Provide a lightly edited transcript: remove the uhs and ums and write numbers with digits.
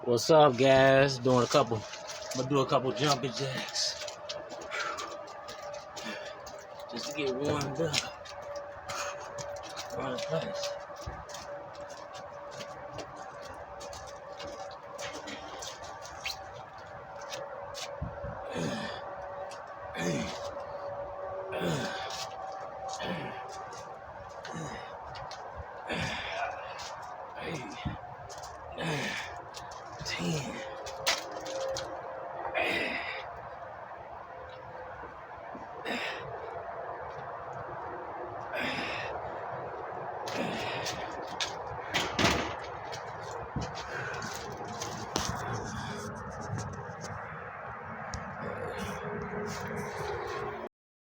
What's up, guys? I'm gonna do a couple jumping jacks just to get warmed up. Run place.